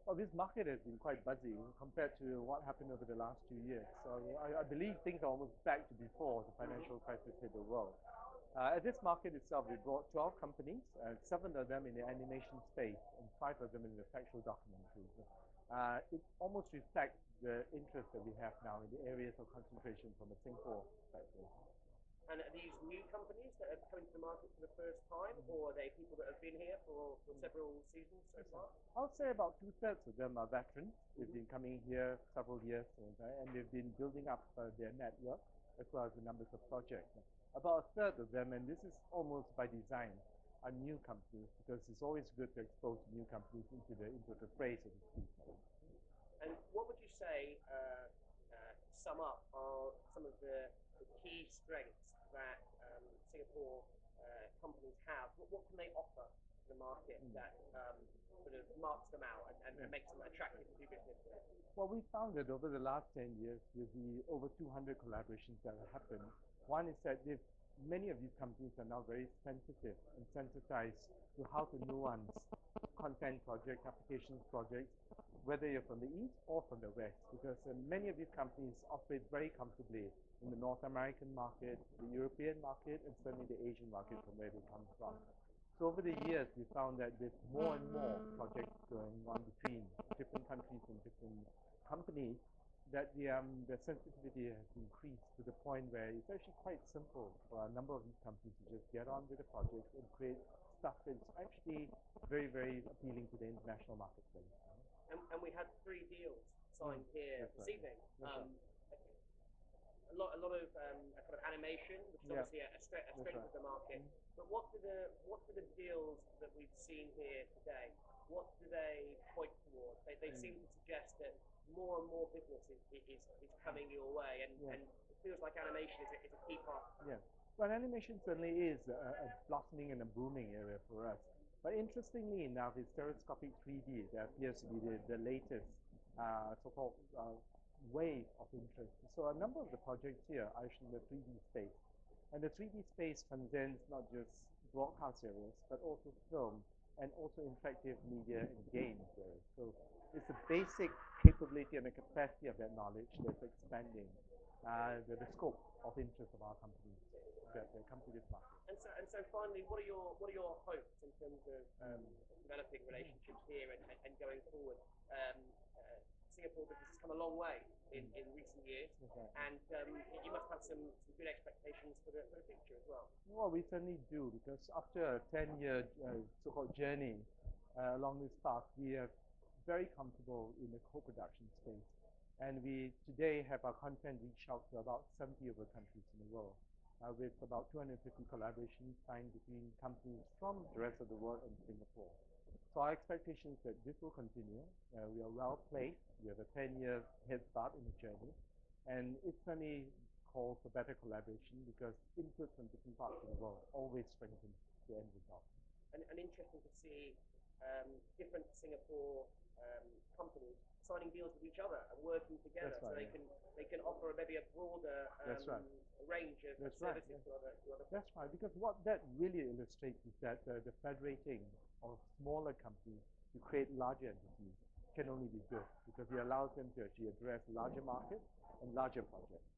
Well, this market has been quite buzzy compared to what happened over the last 2 years. So I believe things are almost back to before the financial crisis hit the world. At this market itself, we brought 12 companies, 7 of them in the animation space and 5 of them in the factual documentary. It almost reflects the interest that we have now in the areas of concentration from a Singapore perspective. And are these new companies that are coming to the market for the first time, or are they people that have been here for several seasons so far? I would say about 2/3 of them are veterans. They've been coming here several years, and they've been building up their network as well as the numbers of projects. About a third of them, and this is almost by design, are new companies because it's always good to expose new companies into the fray, so to speak. And what would you say sum up are some of the key strengths that Singapore companies have? What can they offer to the market that sort of marks them out and makes them attractive to do business with? Well, we found that over the last 10 years, with the over 200 collaborations that have happened, one is that many of these companies are now very sensitive and sensitized to how to nuance content projects, applications projects, whether you're from the east or from the west, because many of these companies operate very comfortably in the North American market, the European market, and certainly the Asian market from where they come from. So over the years, we found that with more and more projects going on between different countries and different companies, that the sensitivity has increased to the point where it's actually quite simple for a number of these companies to just get on with the projects and create stuff that's actually very, very appealing to the international marketplace. And we had 3 deals signed here this evening. A lot of kind of animation, which is obviously a strength of the market. But what do the deals that we've seen here today? What do they point towards? They seem to suggest that more and more business is coming your way, and it feels like animation is a key part. Yeah, well, animation certainly is a blossoming and a booming area for us. But interestingly enough, it's stereoscopic 3D that appears to be the latest so-called wave of interest. So a number of the projects here are actually in the 3D space. And the 3D space transcends not just broadcast areas, but also film and also interactive media and games areas. So it's a basic capability and the capacity of that knowledge that's expanding the scope of interest of our companies that come to this market. And so finally, what are your hopes in terms of developing relationships here and going forward? Singapore business has come a long way in recent years, and you must have some good expectations for the future as well. Well, we certainly do, because after a 10-year so-called journey along this path, we are very comfortable in the co-production space. And we today have our content reach out to about 70 other countries in the world, with about 250 collaborations signed between companies from the rest of the world and Singapore. So our expectation is that this will continue. We are well placed. We have a 10-year head start in the journey. And it certainly calls for better collaboration because input from different parts of the world always strengthens the end result. And interesting to see different Singapore companies signing deals with each other and working together, so they can offer maybe a broader range of services to other. That's right, because what that really illustrates is that the federating of smaller companies to create larger entities can only be good because it allows them to actually address larger markets and larger projects.